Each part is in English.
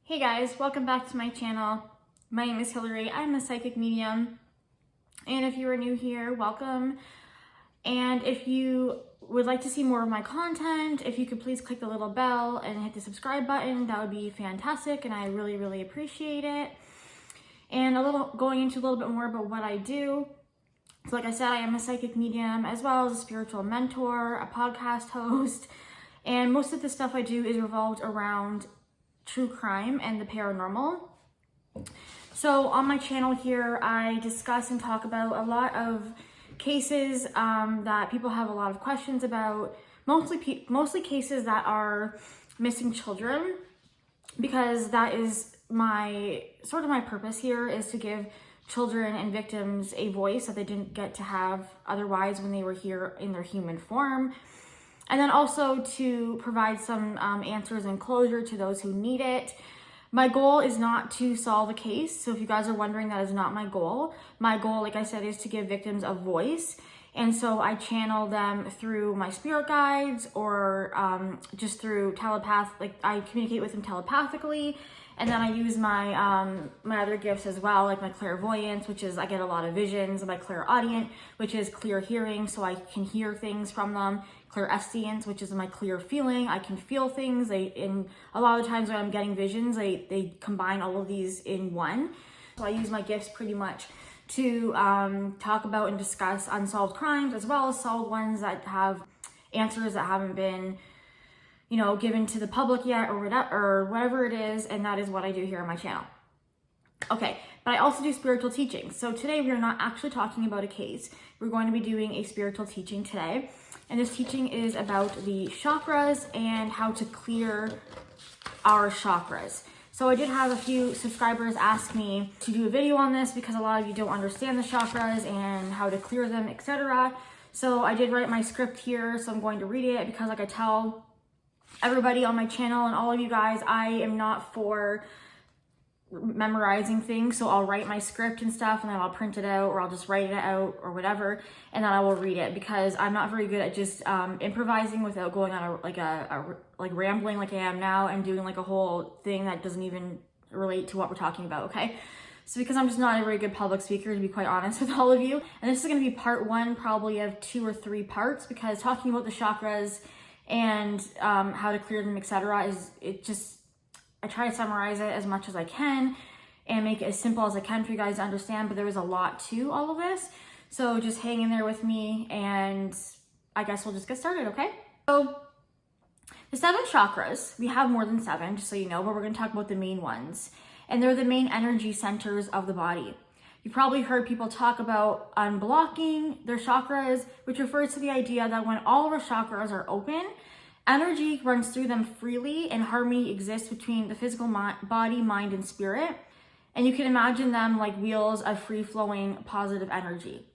Hey guys, welcome back to my channel. My name is Hilary. I'm a psychic medium. And if you are new here, welcome. And if you would like to see more of my content, if you could please click the little bell and hit the subscribe button, that would be fantastic. And I really appreciate it. And going into a little bit more about what I do. So like I said, I am a psychic medium as well as a spiritual mentor, a podcast host. And most of the stuff I do is revolved around true crime and the paranormal. So on my channel here, I discuss and talk about a lot of cases that people have a lot of questions about, mostly cases that are missing children, because that is my purpose here, is to give children and victims a voice that they didn't get to have otherwise when they were here in their human form. And then also to provide some answers and closure to those who need it. My goal is not to solve a case. So if you guys are wondering, that is not my goal. My goal, like I said, is to give victims a voice. And so I channel them through my spirit guides or just through I communicate with them telepathically. And then I use my my other gifts as well, like my clairvoyance, which is I get a lot of visions, and my clairaudient, which is clear hearing, so I can hear things from them. Clairescience, which is my clear feeling. I can feel things. In a lot of times when I'm getting visions, they combine all of these in one. So I use my gifts pretty much to talk about and discuss unsolved crimes, as well as solved ones that have answers that haven't been, given to the public yet, or whatever it is. And that is what I do here on my channel. Okay, but I also do spiritual teaching. So today we are not actually talking about a case. We're going to be doing a spiritual teaching today. And this teaching is about the chakras and how to clear our chakras. So I did have a few subscribers ask me to do a video on this because a lot of you don't understand the chakras and how to clear them, etc. So I did write my script here, so I'm going to read it because, like I tell everybody on my channel and all of you guys, I am not for memorizing things. So I'll write my script and stuff, and then I'll print it out, or I'll just write it out or whatever, and then I will read it, because I'm not very good at just improvising without going on like rambling like I am now and doing like a whole thing that doesn't even relate to what we're talking about. Okay, so because I'm just not a very good public speaker, to be quite honest with all of you, and this is going to be part one probably of 2 or 3 parts, because talking about the chakras and how to clear them, etc. I try to summarize it as much as I can and make it as simple as I can for you guys to understand, but there is a lot to all of this. So just hang in there with me, and I guess we'll just get started, okay? So the 7 chakras, we have more than 7, just so you know, but we're going to talk about the main ones. And they're the main energy centers of the body. You've probably heard people talk about unblocking their chakras, which refers to the idea that when all of our chakras are open, energy runs through them freely, and harmony exists between the physical body, mind, and spirit. And you can imagine them like wheels of free-flowing positive energy.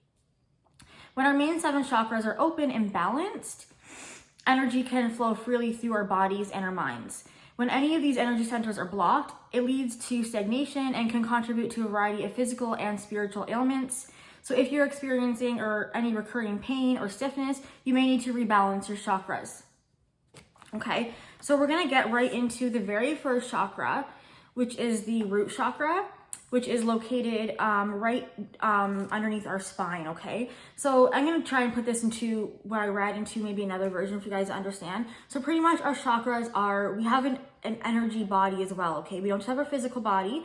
When our main 7 chakras are open and balanced, energy can flow freely through our bodies and our minds. When any of these energy centers are blocked, it leads to stagnation and can contribute to a variety of physical and spiritual ailments. So if you're experiencing any recurring pain or stiffness, you may need to rebalance your chakras. Okay, so we're gonna get right into the very first chakra, which is the root chakra, which is located right underneath our spine, okay? So I'm gonna try and put this into what I read into maybe another version for you guys to understand. So pretty much our chakras we have an energy body as well, okay? We don't just have a physical body.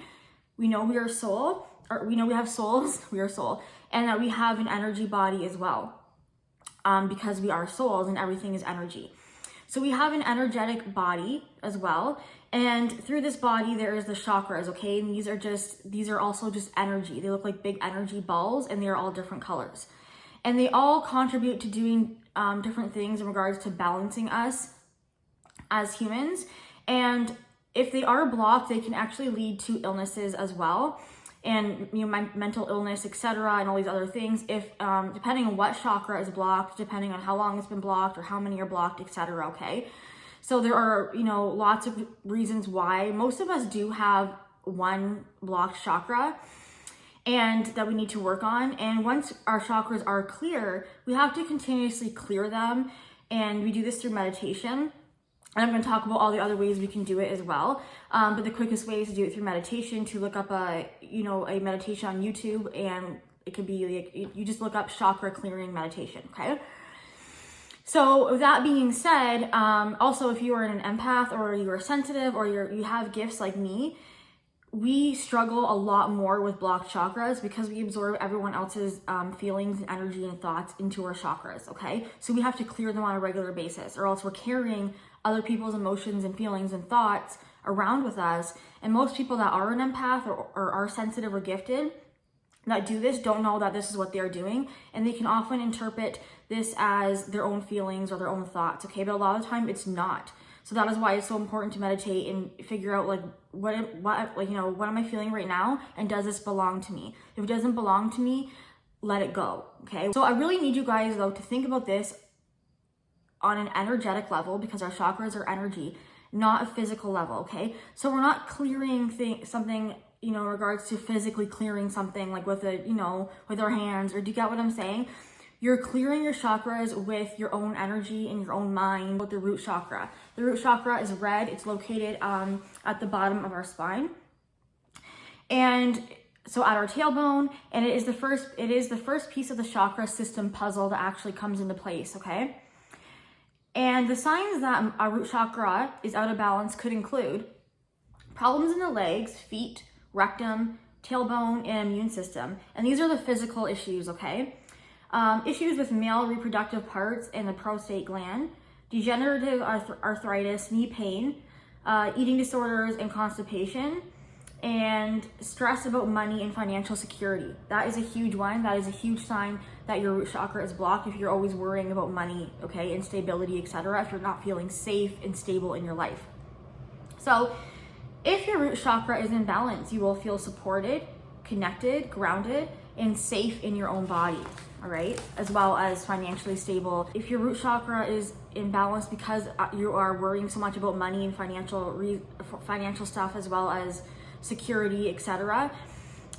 We know we are soul, or we know we have souls, we are soul, and that we have an energy body as well, because we are souls and everything is energy. So we have an energetic body as well, and through this body there is the chakras, okay? And these are also just energy. They look like big energy balls, and they are all different colors. And they all contribute to doing different things in regards to balancing us as humans. And if they are blocked, they can actually lead to illnesses as well, and mental illness, etc., and all these other things, if depending on what chakra is blocked, depending on how long it's been blocked or how many are blocked, etc. Okay, so there are lots of reasons why most of us do have one blocked chakra, and that we need to work on. And once our chakras are clear, we have to continuously clear them, and we do this through meditation. And I'm going to talk about all the other ways we can do it as well. But the quickest way is to do it through meditation, to look up a meditation on YouTube, and it could be like, you just look up chakra clearing meditation, okay? So with that being said, also if you are an empath or you are sensitive or you have gifts like me, we struggle a lot more with blocked chakras because we absorb everyone else's feelings and energy and thoughts into our chakras, okay? So we have to clear them on a regular basis, or else we're carrying other people's emotions and feelings and thoughts around with us. And most people that are an empath or are sensitive or gifted that do this don't know that this is what they're doing, and they can often interpret this as their own feelings or their own thoughts, okay? But a lot of the time it's not. So that is why it's so important to meditate and figure out like what am I feeling right now, and does this belong to me? If it doesn't belong to me, let it go, okay? So I really need you guys though to think about this on an energetic level, because our chakras are energy, not a physical level, okay? So we're not clearing something, in regards to physically clearing something like with with our hands, or do you get what I'm saying? You're clearing your chakras with your own energy and your own mind with the root chakra. The root chakra is red. It's located at the bottom of our spine. And so at our tailbone, and it is the first piece of the chakra system puzzle that actually comes into place, okay? And the signs that our root chakra is out of balance could include problems in the legs, feet, rectum, tailbone, and immune system. And these are the physical issues, okay? Issues with male reproductive parts and the prostate gland, degenerative arthritis, knee pain, eating disorders and constipation, and stress about money and financial security. That is a huge one. That is a huge sign that your root chakra is blocked if you're always worrying about money, okay, instability, etc., if you're not feeling safe and stable in your life. So if your root chakra is in balance, you will feel supported, connected, grounded, and safe in your own body, all right? As well as financially stable. If your root chakra is in balance because you are worrying so much about money and financial stuff, as well as security, etc.,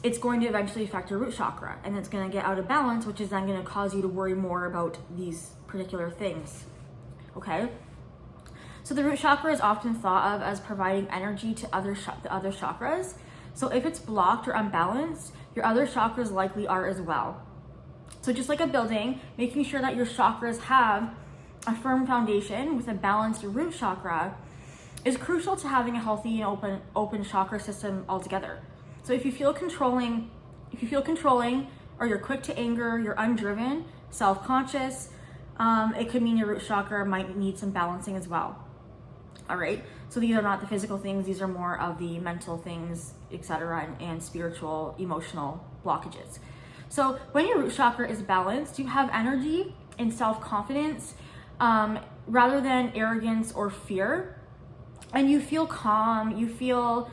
it's going to eventually affect your root chakra, and it's going to get out of balance, which is then going to cause you to worry more about these particular things, okay? So the root chakra is often thought of as providing energy to the other chakras. So if it's blocked or unbalanced, your other chakras likely are as well. So just like a building, making sure that your chakras have a firm foundation with a balanced root chakra is crucial to having a healthy and open chakra system altogether. So if you feel controlling, or you're quick to anger, you're undriven, self-conscious, it could mean your root chakra might need some balancing as well. All right, so these are not the physical things, these are more of the mental things, etc., and spiritual, emotional blockages. So when your root chakra is balanced, you have energy and self-confidence rather than arrogance or fear, and you feel calm, you feel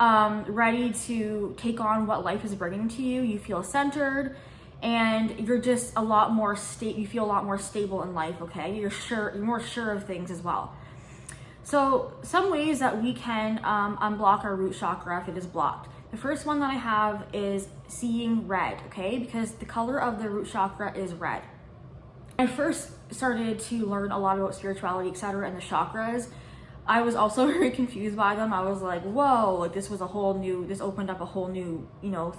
ready to take on what life is bringing to you, you feel centered, and you're just a lot more you feel a lot more stable in life, okay? You're more sure of things as well. So some ways that we can unblock our root chakra if it is blocked. The first one that I have is seeing red, okay? Because the color of the root chakra is red. I first started to learn a lot about spirituality, etc., and the chakras. I was also very confused by them. I was like, whoa, like this opened up a whole new,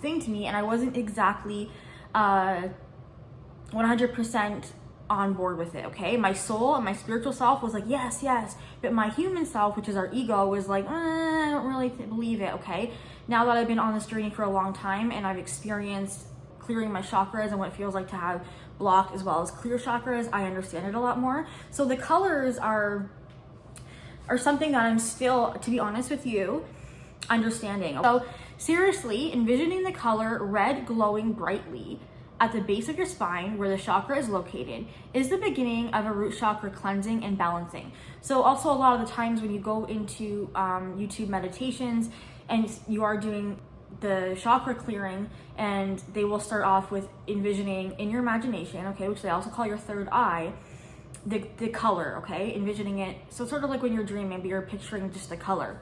thing to me. And I wasn't exactly 100% on board with it, okay? My soul and my spiritual self was like, yes. But my human self, which is our ego, was like, I don't really believe it, okay? Now that I've been on this journey for a long time and I've experienced clearing my chakras and what it feels like to have blocked as well as clear chakras, I understand it a lot more. So the colors are something that I'm still, to be honest with you, understanding. So seriously, envisioning the color red glowing brightly at the base of your spine where the chakra is located is the beginning of a root chakra cleansing and balancing. So also a lot of the times when you go into YouTube meditations and you are doing the chakra clearing, and they will start off with envisioning in your imagination, okay, which they also call your third eye, the color, okay, envisioning it. So sort of like when you're dreaming, maybe you're picturing just the color.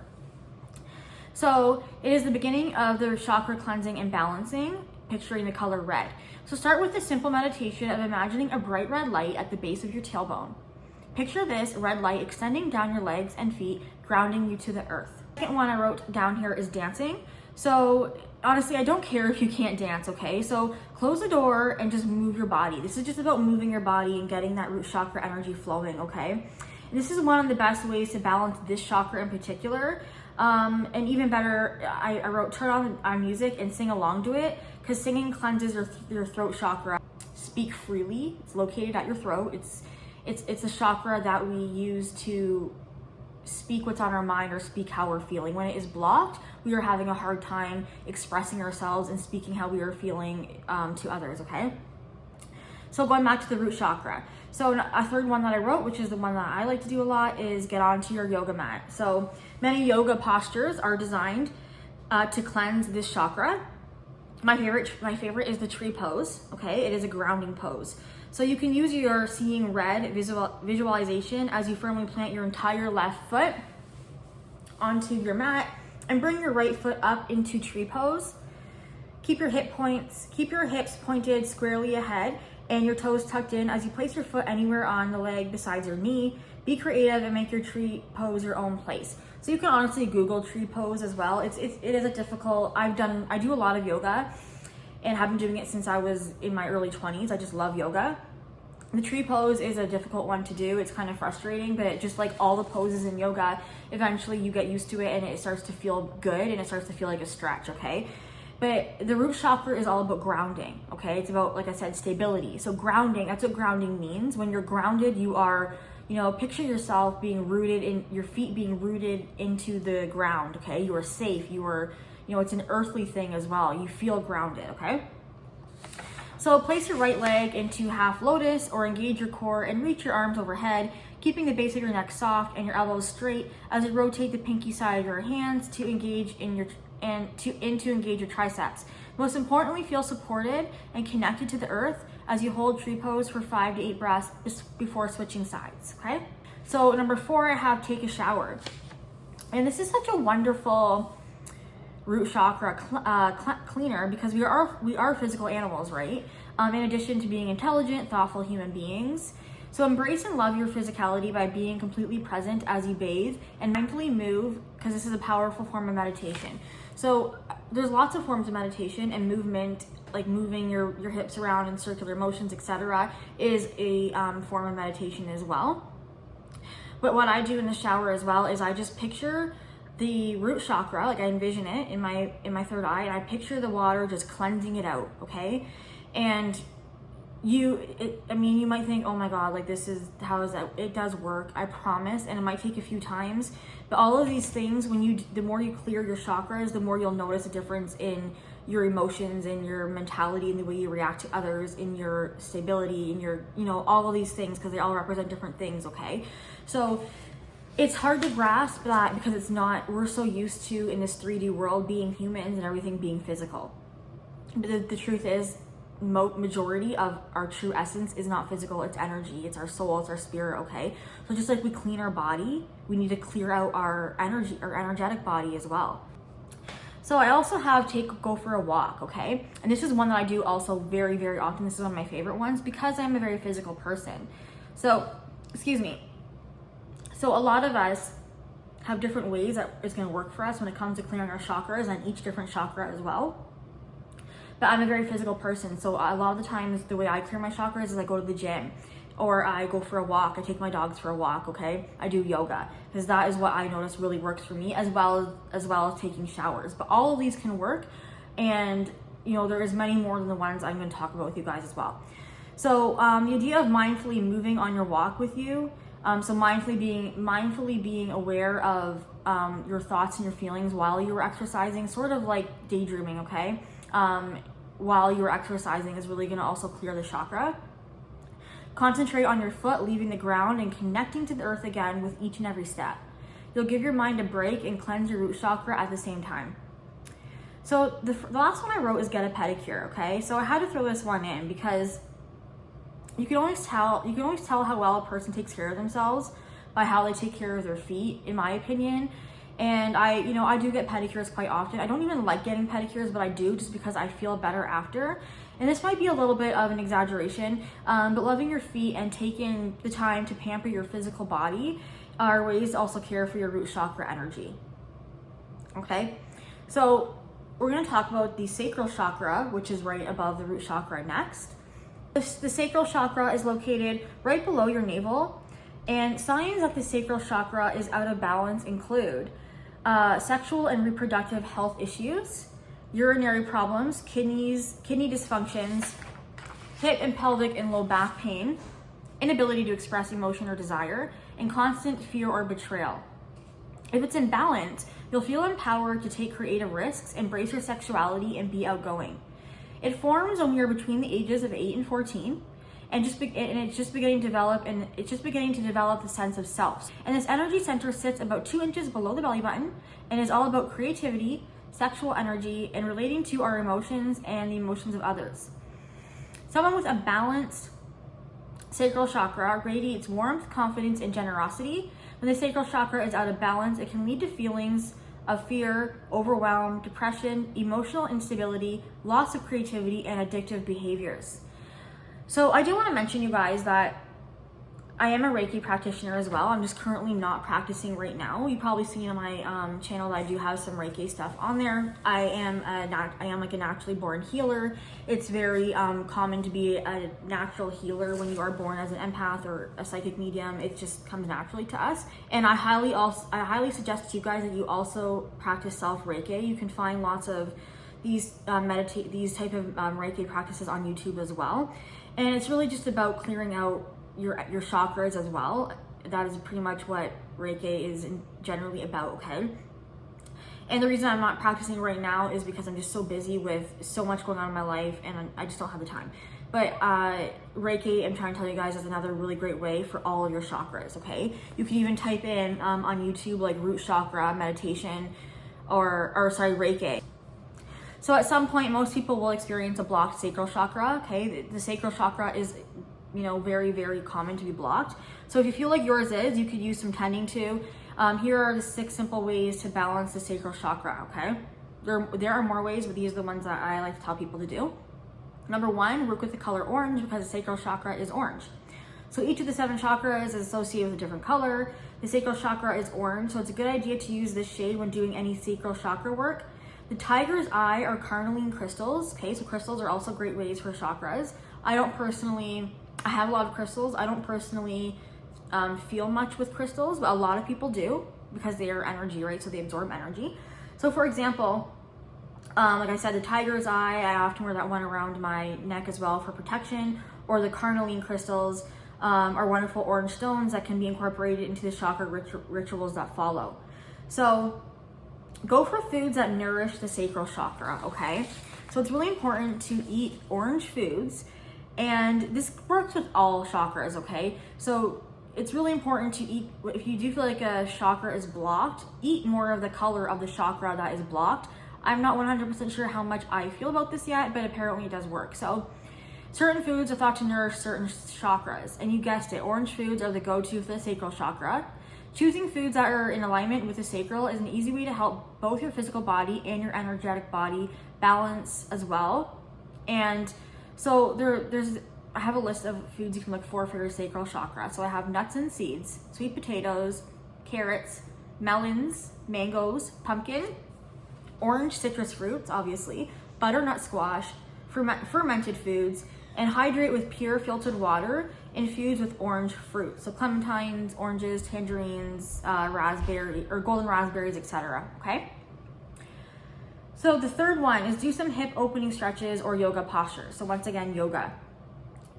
So it is the beginning of the chakra cleansing and balancing, picturing the color red. So start with a simple meditation of imagining a bright red light at the base of your tailbone. picture this red light extending down your legs and feet, grounding you to the earth. The second one I wrote down here is dancing. So honestly, I don't care if you can't dance, okay? So close the door and just move your body. This is just about moving your body and getting that root chakra energy flowing, okay? And this is one of the best ways to balance this chakra in particular. And even better, I wrote turn on music and sing along to it, because singing cleanses your throat chakra. Speak freely. It's located at your throat. It's a chakra that we use to speak what's on our mind or speak how we're feeling. When it is blocked, we are having a hard time expressing ourselves and speaking how we are feeling to others, okay? So going back to the root chakra. So a third one that I wrote, which is the one that I like to do a lot, is get onto your yoga mat. So many yoga postures are designed to cleanse this chakra. My favorite is the tree pose, okay? It is a grounding pose. So you can use your seeing red visualization as you firmly plant your entire left foot onto your mat and bring your right foot up into tree pose. Keep your hips pointed squarely ahead and your toes tucked in as you place your foot anywhere on the leg besides your knee. Be creative and make your tree pose your own place. So you can honestly Google tree pose as well. It is a difficult, I do a lot of yoga and have been doing it since I was in my early 20s. I just love yoga. The tree pose is a difficult one to do. It's kind of frustrating, but just like all the poses in yoga, eventually you get used to it and it starts to feel good and it starts to feel like a stretch, okay? But the root chakra is all about grounding, okay? It's about, like I said, stability. So grounding, that's what grounding means. When you're grounded, you are, picture yourself being rooted in, your feet being rooted into the ground, okay? You are safe, you are, it's an earthly thing as well. You feel grounded, okay? So place your right leg into half lotus or engage your core and reach your arms overhead, keeping the base of your neck soft and your elbows straight as you rotate the pinky side of your hands to engage to engage your triceps. Most importantly, feel supported and connected to the earth as you hold tree pose for 5 to 8 breaths before switching sides, okay? So number 4, I have take a shower. And this is such a wonderful root chakra cleaner because we are physical animals, right? In addition to being intelligent, thoughtful human beings. So embrace and love your physicality by being completely present as you bathe and mindfully move, because this is a powerful form of meditation. So there's lots of forms of meditation, and movement, like moving your hips around in circular motions, etc., is a form of meditation as well. But what I do in the shower as well is I just picture the root chakra, like I envision it in my third eye, and I picture the water just cleansing it out, okay? And you might think, oh my God, like how is that? It does work, I promise, and it might take a few times, but all of these things, the more you clear your chakras, the more you'll notice a difference in your emotions and your mentality and the way you react to others, in your stability, in your, all of these things, because they all represent different things, okay? So it's hard to grasp that because we're so used to, in this 3D world, being humans and everything being physical. But the truth is, majority of our true essence is not physical, it's energy, it's our soul, it's our spirit, okay? So just like we clean our body, we need to clear out our energy, our energetic body as well. So I also have go for a walk, okay? And this is one that I do also very, very often. This is one of my favorite ones because I'm a very physical person. So, So a lot of us have different ways that it's going to work for us when it comes to clearing our chakras, and each different chakra as well. But I'm a very physical person, so a lot of the times the way I clear my chakras is I go to the gym, or I go for a walk, I take my dogs for a walk, okay? I do yoga, because that is what I notice really works for me, as well as taking showers. But all of these can work, and there is many more than the ones I'm going to talk about with you guys as well. So the idea of mindfully moving on your walk with you, so mindfully being aware of your thoughts and your feelings while you were exercising, sort of like daydreaming, okay? While you're exercising is really going to also clear the chakra. Concentrate on your foot leaving the ground and connecting to the earth again with each and every step. You'll give your mind a break and cleanse your root chakra at the same time. So the last one I wrote is get a pedicure, okay? So I had to throw this one in because you can always tell how well a person takes care of themselves by how they take care of their feet, in my opinion. And I do get pedicures quite often. I don't even like getting pedicures, but I do, just because I feel better after. And this might be a little bit of an exaggeration, but loving your feet and taking the time to pamper your physical body are ways to also care for your root chakra energy. Okay, so we're going to talk about the sacral chakra, which is right above the root chakra next. The sacral chakra is located right below your navel, and signs that the sacral chakra is out of balance include sexual and reproductive health issues, urinary problems, kidney dysfunctions, hip and pelvic and low back pain, inability to express emotion or desire, and constant fear or betrayal. If it's in balance, you'll feel empowered to take creative risks, embrace your sexuality, and be outgoing. It forms when you're between the ages of 8 and 14, and it's just beginning to develop the sense of self. And this energy center sits about 2 inches below the belly button and is all about creativity, sexual energy, and relating to our emotions and the emotions of others. Someone with a balanced sacral chakra radiates warmth, confidence, and generosity. When the sacral chakra is out of balance, it can lead to feelings of fear, overwhelm, depression, emotional instability, loss of creativity, and addictive behaviors. So I do want to mention, you guys, that I am a Reiki practitioner as well. I'm just currently not practicing right now. You've probably seen on my channel that I do have some Reiki stuff on there. I am like a naturally born healer. It's very common to be a natural healer when you are born as an empath or a psychic medium. It just comes naturally to us. And I highly suggest to you guys that you also practice self Reiki. You can find lots of these type of Reiki practices on YouTube as well. And it's really just about clearing out your chakras as well. That is pretty much what Reiki is generally about, okay? And the reason I'm not practicing right now is because I'm just so busy with so much going on in my life, and I just don't have the time. But Reiki, I'm trying to tell you guys, is another really great way for all of your chakras, okay? You can even type in on YouTube like root chakra meditation or Reiki. So at some point, most people will experience a blocked sacral chakra, okay? The sacral chakra is, very, very common to be blocked. So if you feel like yours is, you could use some tending to. Here are the 6 simple ways to balance the sacral chakra, okay? There are more ways, but these are the ones that I like to tell people to do. Number 1, work with the color orange, because the sacral chakra is orange. So each of the 7 chakras is associated with a different color. The sacral chakra is orange, so it's a good idea to use this shade when doing any sacral chakra work. The tiger's eye are carnelian crystals, okay? So crystals are also great ways for chakras. I have a lot of crystals. I don't personally feel much with crystals, but a lot of people do, because they are energy, right? So they absorb energy. So for example, like I said, the tiger's eye, I often wear that one around my neck as well for protection, or the carnelian crystals are wonderful orange stones that can be incorporated into the chakra rituals that follow. So go for foods that nourish the sacral chakra, okay? So it's really important to eat orange foods, and this works with all chakras, okay? So it's really important to eat, if you do feel like a chakra is blocked, eat more of the color of the chakra that is blocked. I'm not 100% sure how much I feel about this yet, but apparently it does work. So certain foods are thought to nourish certain chakras, and you guessed it, orange foods are the go-to for the sacral chakra. Choosing foods that are in alignment with the sacral is an easy way to help both your physical body and your energetic body balance as well. And so I have a list of foods you can look for your sacral chakra. So I have nuts and seeds, sweet potatoes, carrots, melons, mangoes, pumpkin, orange citrus fruits, obviously, butternut squash, fermented foods, and hydrate with pure filtered water infused with orange fruit. So clementines, oranges, tangerines, raspberry or golden raspberries, etc. Okay. So the third one is do some hip opening stretches or yoga postures. So once again, yoga.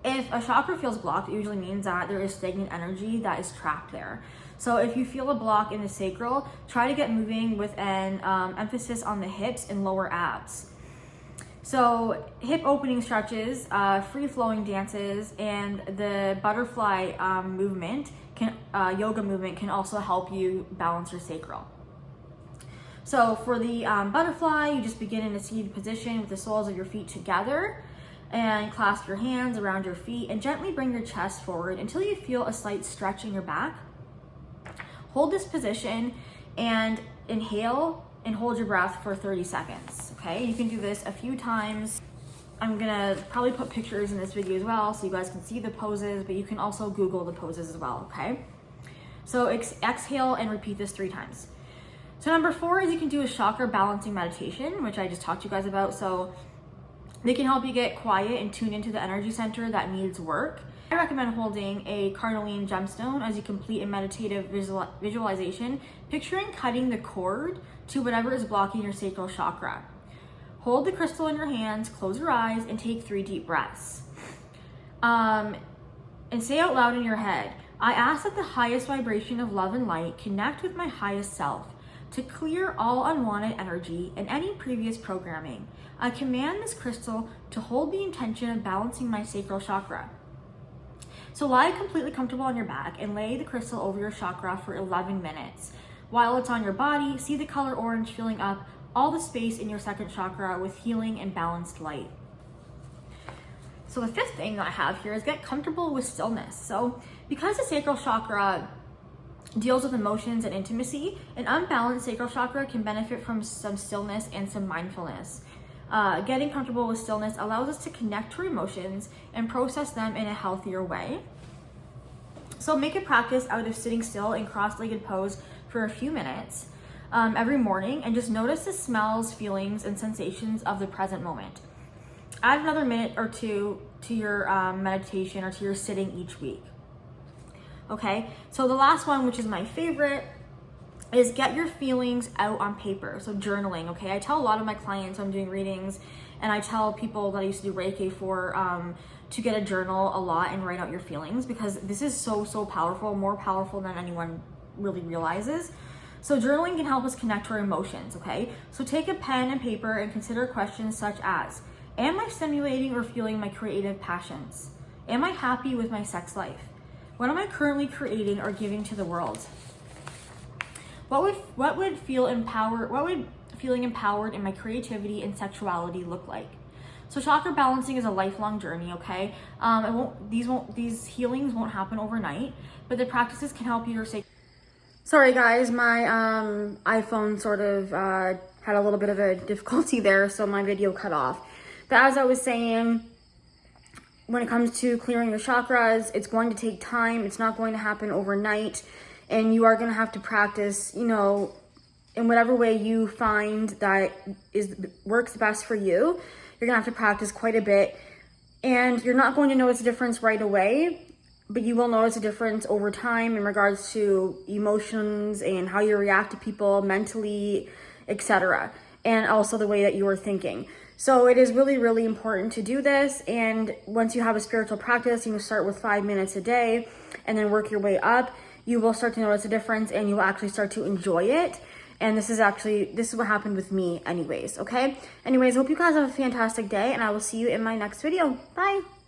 If a chakra feels blocked, it usually means that there is stagnant energy that is trapped there. So if you feel a block in the sacral, try to get moving with an emphasis on the hips and lower abs. So hip opening stretches, free-flowing dances, and the butterfly yoga movement can also help you balance your sacral. So for the butterfly, you just begin in a seated position with the soles of your feet together, and clasp your hands around your feet and gently bring your chest forward until you feel a slight stretch in your back. Hold this position, and inhale and hold your breath for 30 seconds, okay? You can do this a few times. I'm gonna probably put pictures in this video as well so you guys can see the poses, but you can also Google the poses as well, okay? So exhale and repeat this 3 times. So number 4 is you can do a chakra balancing meditation, which I just talked to you guys about. So they can help you get quiet and tune into the energy center that needs work. I recommend holding a carnelian gemstone as you complete a meditative visualization, picturing cutting the cord to whatever is blocking your sacral chakra. Hold the crystal in your hands, close your eyes, and take 3 deep breaths. And say out loud in your head, I ask that the highest vibration of love and light connect with my highest self to clear all unwanted energy and any previous programming. I command this crystal to hold the intention of balancing my sacral chakra. So lie completely comfortable on your back and lay the crystal over your chakra for 11 minutes. While it's on your body, see the color orange filling up all the space in your second chakra with healing and balanced light. So the 5th thing that I have here is get comfortable with stillness. So because the sacral chakra deals with emotions and intimacy, an unbalanced sacral chakra can benefit from some stillness and some mindfulness. Getting comfortable with stillness allows us to connect to our emotions and process them in a healthier way. So make a practice out of sitting still in cross-legged pose for a few minutes every morning, and just notice the smells, feelings, and sensations of the present moment. Add another minute or 2 to your meditation or to your sitting each week. Okay, so the last one, which is my favorite, is get your feelings out on paper. So journaling, okay? I tell a lot of my clients when I'm doing readings, and I tell people that I used to do Reiki for to get a journal a lot and write out your feelings, because this is so powerful, more powerful than anyone really realizes. So journaling can help us connect to our emotions, okay? So take a pen and paper and consider questions such as, am I stimulating or fueling my creative passions? Am I happy with my sex life? What am I currently creating or giving to the world? What would feeling empowered in my creativity and sexuality look like? So chakra balancing is a lifelong journey, okay? These healings won't happen overnight, but the practices can help you stay. Sorry guys, my iPhone sort of had a little bit of a difficulty there, so my video cut off. But as I was saying, when it comes to clearing your chakras, it's going to take time. It's not going to happen overnight. And you are going to have to practice, you know, in whatever way you find that works best for you. You're going to have to practice quite a bit. And you're not going to notice a difference right away, but you will notice a difference over time in regards to emotions and how you react to people mentally, etc. And also the way that you are thinking. So it is really important to do this. And once you have a spiritual practice, you can start with 5 minutes a day and then work your way up. You will start to notice a difference and you will actually start to enjoy it. And this is what happened with me anyways, okay? Anyways, hope you guys have a fantastic day, and I will see you in my next video. Bye.